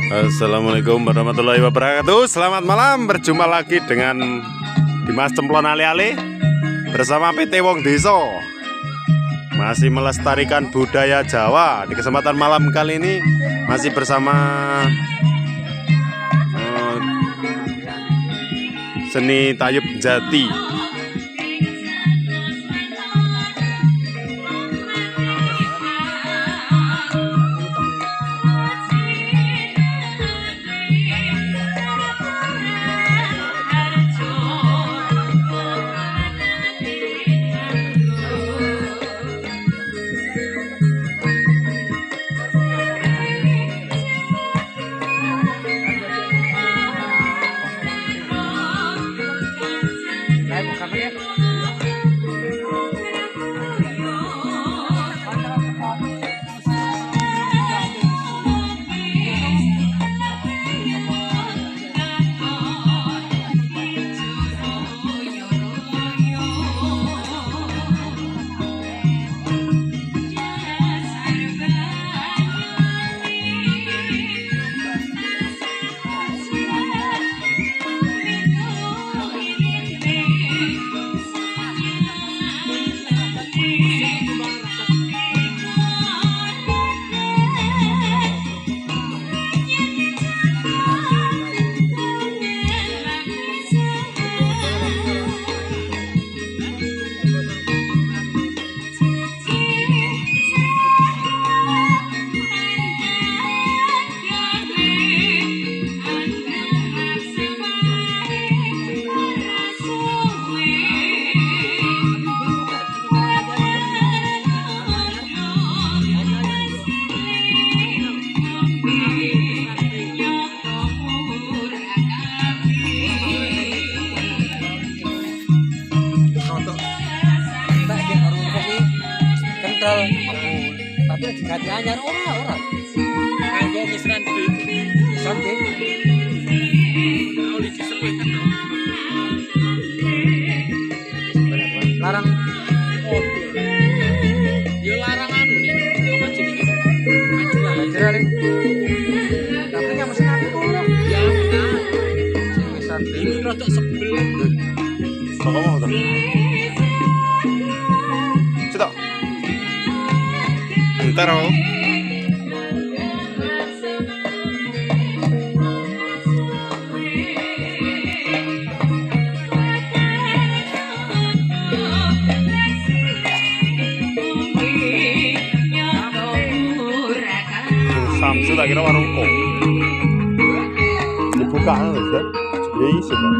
Assalamualaikum warahmatullahi wabarakatuh. Selamat malam, berjumpa lagi dengan Dimas Cemplon Ale-ale bersama PT Wong Deso. Masih melestarikan budaya Jawa. Di kesempatan malam kali ini masih bersama seni Tayub Jati. Tapi diganti anyar ora. Kanggo misran duit. Misran duit. Oli diseluwe kan. Larang. Oh. Yo larang anu nih. Apa jenenge? Majulah. Tapi yang mesin aku tuh. Ya udah. Sing misran duit. Ini rodok sebel. Kok mau tuh? Cetok. Taro. Samsu tak kira warung kok. Dibuka kan, Ustaz? Ya isi, Pak.